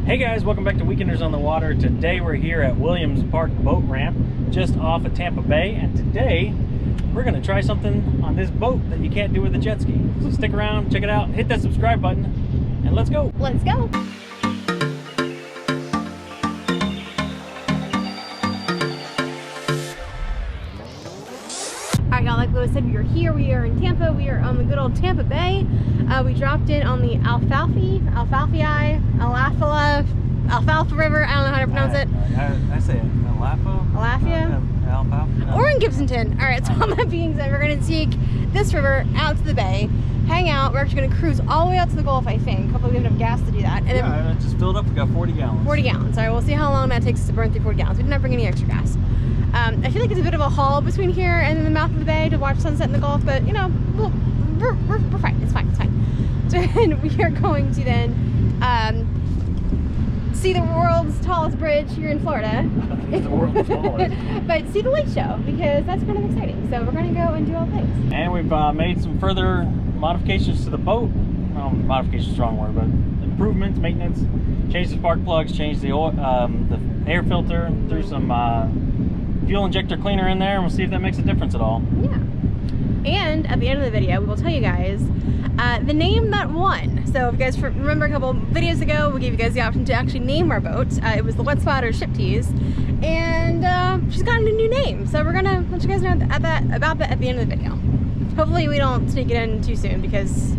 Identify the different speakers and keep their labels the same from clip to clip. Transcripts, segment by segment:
Speaker 1: Hey guys, welcome back to Weekenders on the Water. Today we're here at Williams Park Boat Ramp just off of Tampa Bay, and today we're going to try something on this boat that you can't do with a jet ski. So stick around, check it out, hit that subscribe button, and let's go.
Speaker 2: Let's go. Alright y'all, like Lewis said, we are here. We are in Tampa. We are on the good old Tampa Bay. We dropped in on the Alfalfa River. I don't know how to pronounce it.
Speaker 1: I say
Speaker 2: Alafia?
Speaker 1: Alfalfa?
Speaker 2: Or in Gibsonton. Alright, so all that being said, we're going to take this river out to the bay, hang out. We're actually going to cruise all the way out to the Gulf, I think. Hopefully we have enough gas to do that. And
Speaker 1: then, I just filled up. We got 40 gallons.
Speaker 2: 40 gallons. Alright, we'll see how long that takes us to burn through 40 gallons. We did not bring any extra gas. I feel like it's a bit of a haul between here and the mouth of the bay to watch sunset in the Gulf, but you know, we're fine. It's fine. It's fine. So then we are going to then see the world's tallest bridge here in Florida.
Speaker 1: The world's tallest.
Speaker 2: But see the lake show, because that's kind of exciting. So we're going to go and do all things.
Speaker 1: And we've made some further modifications to the boat. Modification is a strong word, but improvements, maintenance. Changed the spark plugs, changed the oil, the air filter, threw some fuel injector cleaner in there, and we'll see if that makes a difference at all.
Speaker 2: Yeah. And at the end of the video, we will tell you guys the name that won. So if you guys remember a couple videos ago, we gave you guys the option to actually name our boat. It was the Wet Spot or Ship Tease, and she's gotten a new name. So we're gonna let you guys know about that at the end of the video. Hopefully we don't sneak it in too soon, because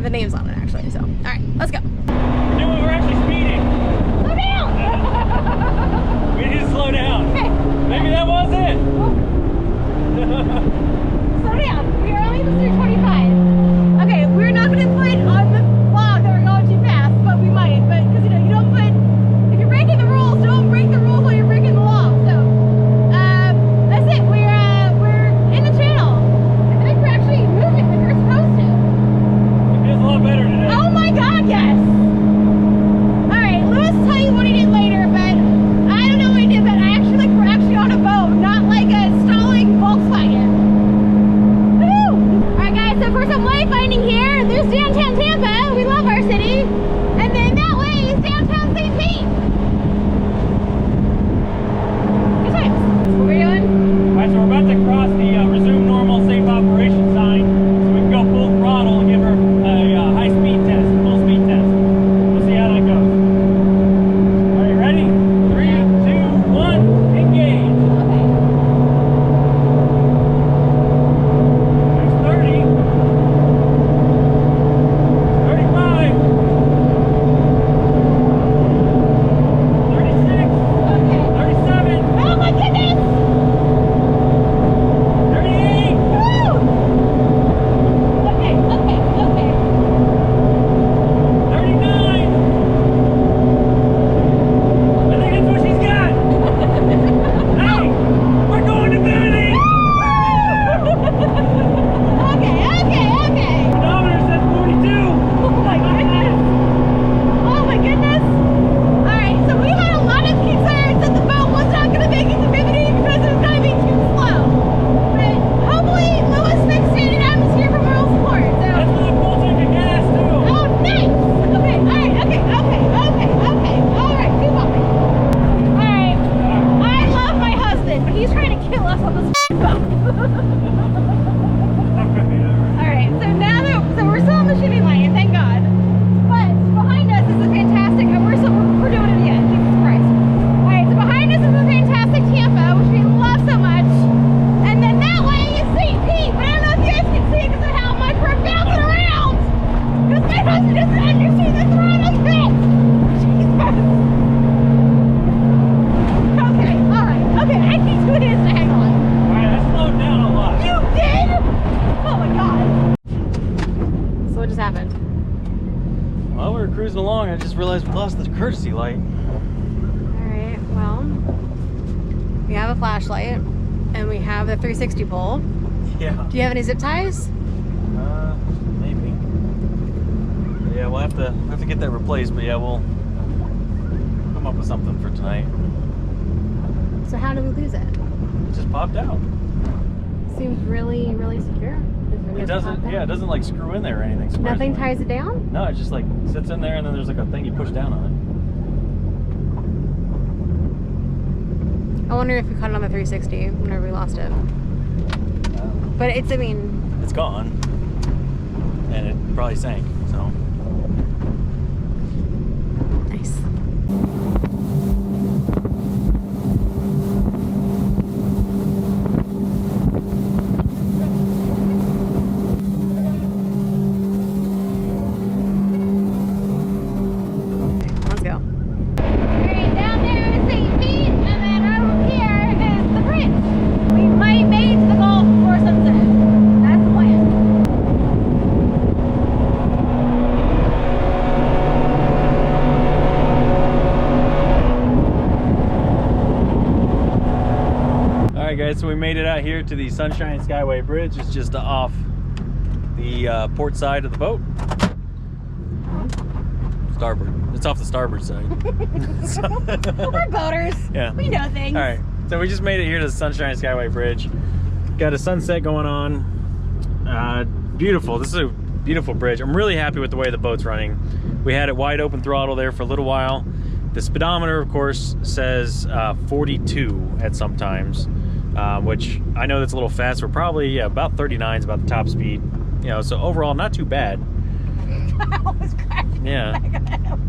Speaker 2: the name's on it actually. So all right, let's go.
Speaker 1: We're actually speeding.
Speaker 2: Slow down.
Speaker 1: We need to slow down.
Speaker 2: Okay.
Speaker 1: Maybe that was it.
Speaker 2: Slow down. We are only supposed to do 25. Okay, we're not going to put on the vlog that we're going too fast, but we might. But because you know, you don't put. If you're breaking the rules, don't break the rules while you're breaking the law. So that's it. We're in the channel. I think we're actually moving like we're supposed to.
Speaker 1: It feels a lot better today.
Speaker 2: Oh my God, yes. All right, Lewis will tell you what he did later, but I don't know what he did. But I actually we're actually on a boat, not like a stalling Volkswagen. So for some wayfinding here, there's downtown Tampa. We love our city. And then that way is downtown St. Pete. Good times. What are we doing?
Speaker 1: Alright, so we're about to cross the resume normal safe operation sign, so we can go full throttle and give her a high speed test, full speed test. We'll see how that goes. Are you ready? 3, 2, 1, engage.
Speaker 2: Okay.
Speaker 1: There's 30. 35. 36.
Speaker 2: Okay.
Speaker 1: 37.
Speaker 2: Oh my goodness!
Speaker 1: 38.
Speaker 2: Woo! Okay.
Speaker 1: 39. I think that's what she's got. Hey, we're going to 30.
Speaker 2: Okay.
Speaker 1: Pedometer says 42.
Speaker 2: Oh my goodness! Oh my goodness! Alright, so we had a lot of concerns that the boat was not going to make it to Bimini because it was going to be too slow. But hopefully Lewis fixed it and I'm here for moral support. So.
Speaker 1: That's for the full tank of gas too.
Speaker 2: Oh, nice! Okay, alright, okay. Alright, keep walking. Alright, I love my husband, but he's trying to kill us on this boat. Alright, so now that we're still on the shipping lane, thank God. But behind us is a fantastic, we're doing it again, Jesus Christ. Alright, so behind us is a fantastic Tampa, which we love so much. And then that way is St. Pete, but I don't know if you guys can see because of how much we're bouncing around. Because my husband doesn't understand the throttle fit. Jesus. Okay, alright, okay, I need 2 hands to hang on.
Speaker 1: Alright, I slowed down a lot.
Speaker 2: You did? Oh my God. So what just happened?
Speaker 1: Well, we were cruising along, I just realized we lost the courtesy light.
Speaker 2: Alright, well, we have a flashlight and we have the 360 pole.
Speaker 1: Yeah.
Speaker 2: Do you have any zip ties?
Speaker 1: Maybe. But yeah, we'll have to get that replaced, but yeah, we'll come up with something for tonight.
Speaker 2: So how did we lose it?
Speaker 1: It just popped out.
Speaker 2: Seems really, really secure.
Speaker 1: It doesn't, yeah, it doesn't like screw in there or anything.
Speaker 2: Nothing ties it down?
Speaker 1: No, it just like sits in there and then there's like a thing you push down on
Speaker 2: I wonder if we caught it on the 360 whenever we lost it. But it's, I mean...
Speaker 1: It's gone. And it probably sank, so...
Speaker 2: Nice.
Speaker 1: So we made it out here to the Sunshine Skyway Bridge. It's just off the port side of the boat. Starboard. It's off the starboard side.
Speaker 2: We're boaters. Yeah. We know things.
Speaker 1: All right. So we just made it here to the Sunshine Skyway Bridge. Got a sunset going on. Beautiful. This is a beautiful bridge. I'm really happy with the way the boat's running. We had it wide open throttle there for a little while. The speedometer, of course, says 42 at some times. Which I know that's a little fast. We're probably about 39 is about the top speed, you know. So overall, not too bad.
Speaker 2: I was cracking.
Speaker 1: Yeah.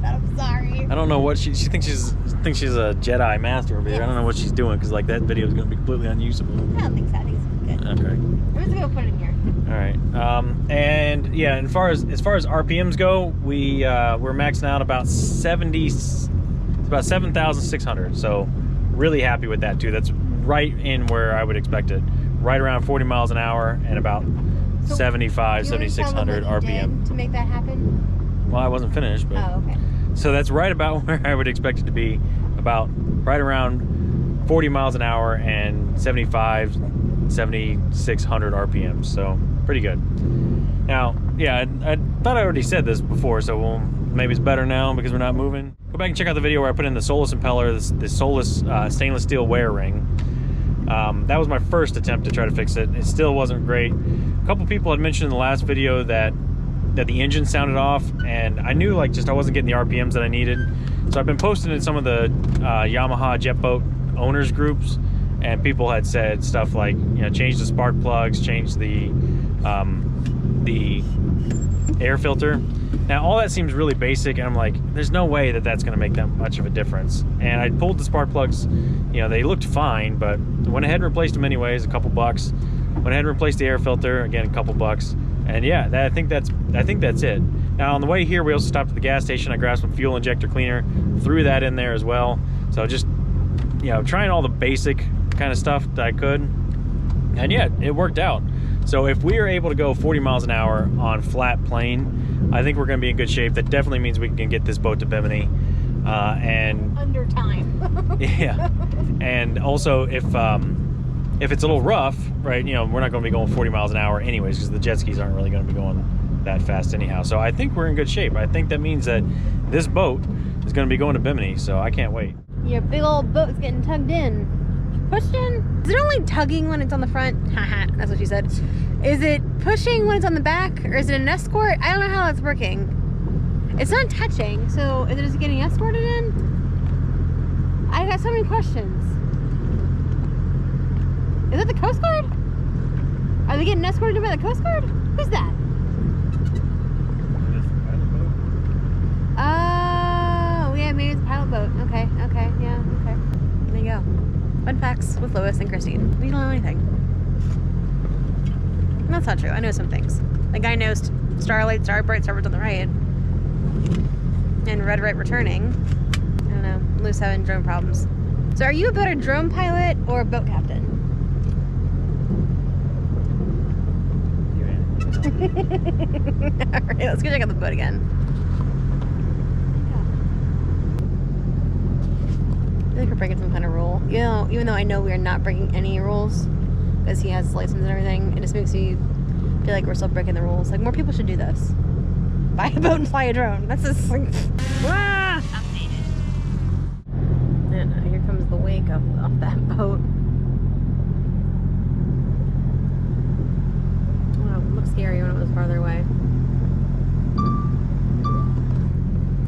Speaker 2: I'm sorry.
Speaker 1: I don't know what she thinks she's a Jedi master over here. I don't know what she's doing because like that video is going to be completely unusable.
Speaker 2: I don't think so. I think it's good.
Speaker 1: Okay.
Speaker 2: I'm just gonna put it in here.
Speaker 1: All right. And yeah, and as far as RPMs go, we're maxing out about 7,600. So really happy with that too. That's right in where I would expect it. Right around 40 miles an hour and about 7,600 RPM.
Speaker 2: To make that happen?
Speaker 1: Well, I wasn't finished, but...
Speaker 2: Oh, okay.
Speaker 1: So that's right about where I would expect it to be. About right around 40 miles an hour and 7,600 RPM. So pretty good. Now, yeah, I thought I already said this before, so maybe it's better now because we're not moving. Go back and check out the video where I put in the Solus impeller, the Solus stainless steel wear ring. That was my first attempt to try to fix it. It still wasn't great. A couple people had mentioned in the last video that the engine sounded off, and I knew like just I wasn't getting the RPMs that I needed. So I've been posting in some of the Yamaha jet boat owners groups, and people had said stuff like, you know, change the spark plugs, change the air filter. Now all that seems really basic, and I'm like, there's no way that that's going to make that much of a difference. And I pulled the spark plugs, you know, they looked fine, but went ahead and replaced them anyways, a couple bucks. Went ahead and replaced the air filter, again, a couple bucks. And yeah, I think that's it. Now on the way here, we also stopped at the gas station. I grabbed some fuel injector cleaner, threw that in there as well. So just, you know, trying all the basic kind of stuff that I could. And yeah, it worked out. So if we are able to go 40 miles an hour on flat plane, I think we're going to be in good shape. That definitely means we can get this boat to Bimini. And
Speaker 2: under time.
Speaker 1: Yeah. And also if it's a little rough, right, you know, we're not going to be going 40 miles an hour anyways because the jet skis aren't really going to be going that fast anyhow. So I think we're in good shape. I think that means that this boat is going to be going to Bimini, so I can't wait.
Speaker 2: Your big old boat's getting tugged in. Pushed in? Is it only tugging when it's on the front? Haha, that's what she said. Is it pushing when it's on the back? Or is it an escort? I don't know how that's working. It's not touching, so is it just getting escorted in? I got so many questions. Is that the Coast Guard? Are they getting escorted in by the Coast Guard? Who's that? Oh, yeah, maybe it's a pilot boat. Okay, yeah, okay. There you go. Fun facts with Lois and Christine. We don't know anything. That's not true. I know some things. Like I know starlight, starboard, starboard's on the right. And red right returning. I don't know. Loose having drone problems. So are you a better drone pilot or a boat captain? Alright, let's go check out the boat again. I feel like we're breaking some kind of rule. You know, even though I know we're not breaking any rules because he has his license and everything, it just makes me feel like we're still breaking the rules. Like, more people should do this. Buy a boat and fly a drone. That's just like, ah! Updated. And here comes the wake off that boat. Wow, it looked scary when it was farther away.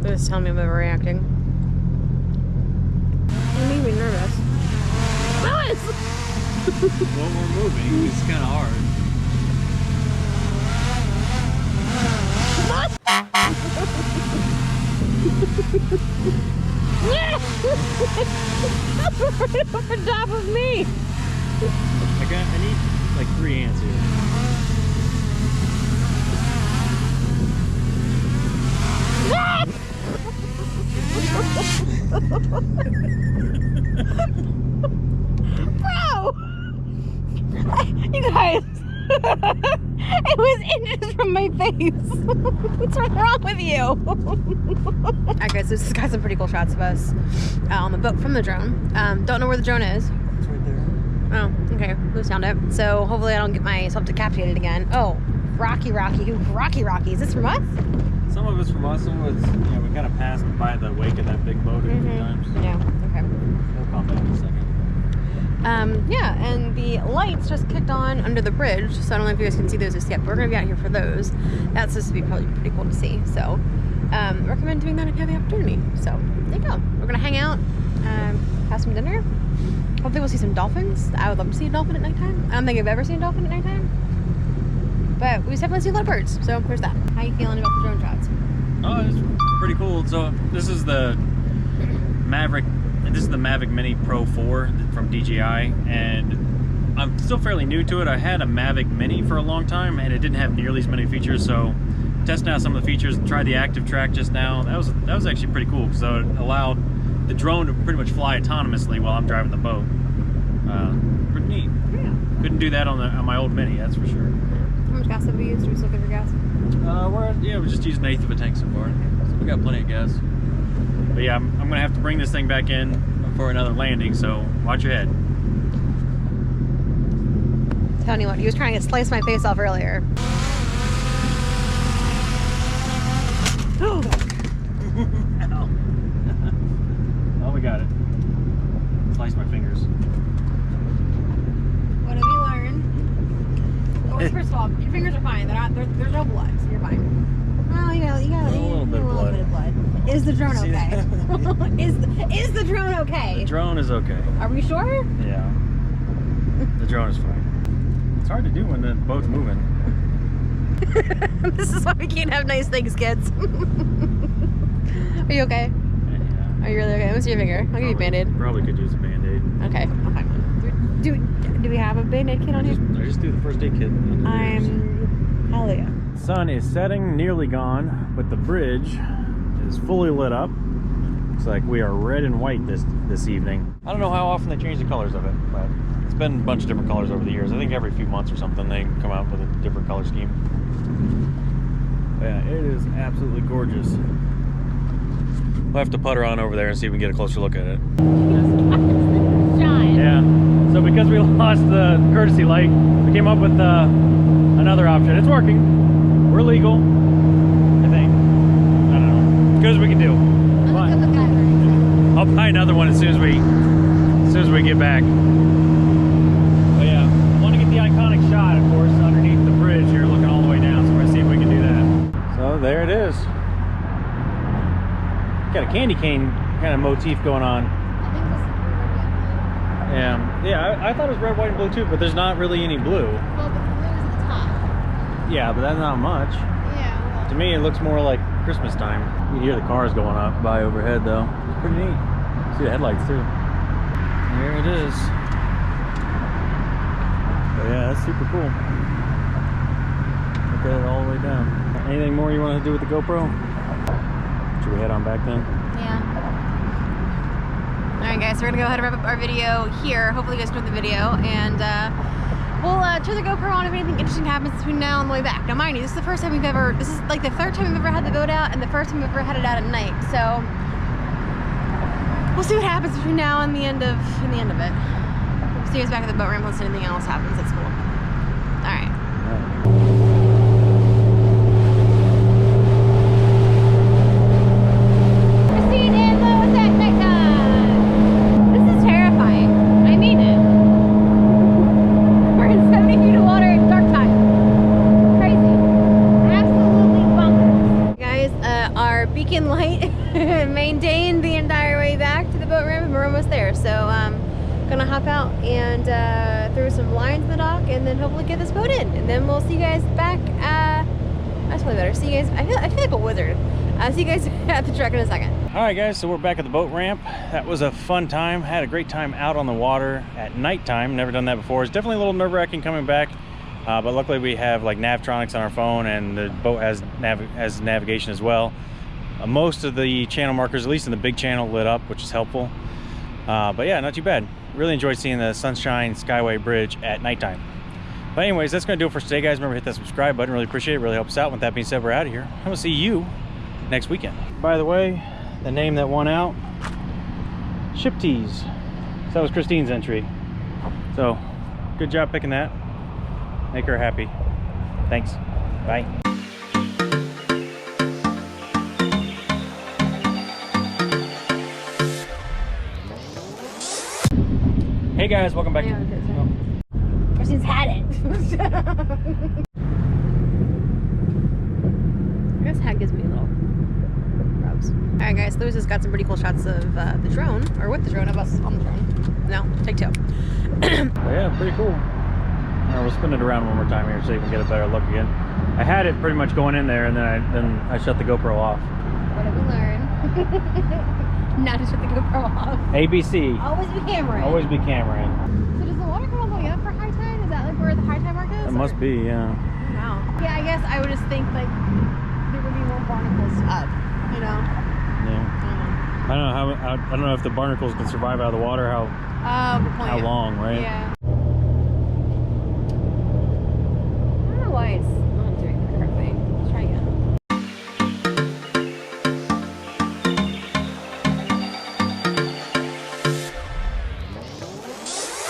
Speaker 2: They're just telling me I'm overreacting. It made me nervous.
Speaker 1: Well, we're moving. It's kind of hard.
Speaker 2: Right over top of me.
Speaker 1: I need like 3 ants here.
Speaker 2: Bro! You guys, it was inches from my face. What's wrong with you? Alright guys, this has got some pretty cool shots of us on the boat from the drone. Don't know where the drone is.
Speaker 1: It's right there.
Speaker 2: Oh, okay, we found it. So hopefully I don't get myself decapitated again. Oh, Rocky. Is this from us?
Speaker 1: Some of it's from us, some of it's, you know, we kind of passed by the wake of that big boat a few times.
Speaker 2: Yeah, okay.
Speaker 1: We'll calm down in a second.
Speaker 2: Yeah, and the lights just kicked on under the bridge, so I don't know if you guys can see those just yet, but we're gonna be out here for those. That's supposed to be probably pretty cool to see, so recommend doing that if you have the opportunity. So there you go. We're gonna hang out, have some dinner. Hopefully we'll see some dolphins. I would love to see a dolphin at nighttime. I don't think I've ever seen a dolphin at nighttime, but we definitely see a lot of birds, so there's that. How you feeling about the drone shots?
Speaker 1: Oh, it's pretty cool. So this is the Mavic Mini Pro 4 from DJI, and I'm still fairly new to it. I had a Mavic Mini for a long time, and it didn't have nearly as many features. So testing out some of the features, tried the active track just now. That was actually pretty cool, because it allowed the drone to pretty much fly autonomously while I'm driving the boat. Pretty neat.
Speaker 2: Yeah.
Speaker 1: Couldn't do that on my old Mini, that's for sure.
Speaker 2: How much gas have we used? Are we still looking for gas?
Speaker 1: We're just using 1/8 of a tank so far, so we got plenty of gas. But yeah, I'm gonna have to bring this thing back in for another landing, so watch your head.
Speaker 2: Telling you what, he was trying to slice my face off earlier.
Speaker 1: Ow. Oh, we got it. Slice my fingers.
Speaker 2: What have you learned? Well, first of all, your fingers are fine. There's no blood, so you're fine. Oh, you got a little bit of blood. Is the drone okay? is the drone okay?
Speaker 1: The drone is okay.
Speaker 2: Are we sure?
Speaker 1: Yeah. The drone is fine. It's hard to do when the boat's moving.
Speaker 2: This is why we can't have nice things, kids. Are you okay?
Speaker 1: Yeah.
Speaker 2: Are you really okay? Let me see your finger. I'll give you a Band-Aid.
Speaker 1: Probably could use a Band-Aid.
Speaker 2: Okay, I'll find one. Do we have a Band-Aid kit on here?
Speaker 1: I just do the first aid kit.
Speaker 2: Hell yeah.
Speaker 1: Sun is setting, nearly gone, but the bridge is fully lit up. Looks like we are red and white this evening. I don't know how often they change the colors of it, but it's been a bunch of different colors over the years. I think every few months or something they come out with a different color scheme. Yeah, it is absolutely gorgeous. We'll have to putter on over there and see if we can get a closer look at it. Yeah, so because we lost the courtesy light, we came up with another option. It's working. We're legal, I think. I don't know. As good as we can do. But I'll buy another one as soon as we get back. But yeah, I want to get the iconic shot, of course, underneath the bridge here, looking all the way down. So we're gonna see if we can do that. So there it is. Got a candy cane kind of motif going on. Yeah, I thought it was red, white, and blue too, but there's not really any blue.
Speaker 2: Well, the blue is at the top.
Speaker 1: Yeah, but that's not much.
Speaker 2: Yeah. Well.
Speaker 1: To me, it looks more like Christmas time. You can hear the cars going by overhead, though. It's pretty neat. See the headlights too. There it is. But yeah, that's super cool. Look at it all the way down. Anything more you want to do with the GoPro? Should we head on back then?
Speaker 2: Yeah. Alright guys, so we're gonna go ahead and wrap up our video here. Hopefully you guys enjoyed the video, and we'll turn the GoPro on if anything interesting happens between now and the way back. Now mind you, this is the first time this is like the third time we've ever had the boat out, and the first time we've ever had it out at night. So we'll see what happens between now and the end of it. We'll see you guys back at the boat ramp unless anything else happens. That's cool. Alright. Light maintained the entire way back to the boat ramp, and we're almost there. So Gonna hop out and throw some lines in the dock, and then hopefully get this boat in, and then we'll see you guys back. That's probably better. See you guys. I feel like a wizard. See you guys at the truck in a second.
Speaker 1: All right, guys. So we're back at the boat ramp. That was a fun time. Had a great time out on the water at nighttime. Never done that before. It's definitely a little nerve-wracking coming back, but luckily we have like Navtronics on our phone, and the boat has navigation as well. Most of the channel markers, at least in the big channel, lit up, which is helpful. But yeah, not too bad. Really enjoyed seeing the Sunshine Skyway Bridge at nighttime. But anyways, that's going to do it for today, guys. Remember, hit that subscribe button. Really appreciate it. Really helps out. With that being said, we're out of here. I'm going to see you next weekend. By the way, the name that won out, Ship Tees. So that was Christine's entry. So good job picking that. Make her happy. Thanks. Bye. Hey guys, welcome back.
Speaker 2: Christine's had it. I guess hat gives me a little rubs. Alright guys, Louis has got some pretty cool shots of the drone, or with the drone, of us on the drone. No, take two.
Speaker 1: Yeah, pretty cool. Alright, we'll spin it around one more time here so you can get a better look again. I had it pretty much going in there, and then I shut the GoPro off.
Speaker 2: What did we learn? Not to shut the GoPro off.
Speaker 1: ABC.
Speaker 2: Always be cameraing.
Speaker 1: Always be cameraing.
Speaker 2: So does the water come all the way up for high tide? Is that like where the high tide mark is?
Speaker 1: It must be, yeah.
Speaker 2: Wow. Yeah, I guess I would just think like there would be more barnacles up, you know?
Speaker 1: Yeah. I don't know if the barnacles can survive out of the water, how long, right?
Speaker 2: Yeah. I don't know why it's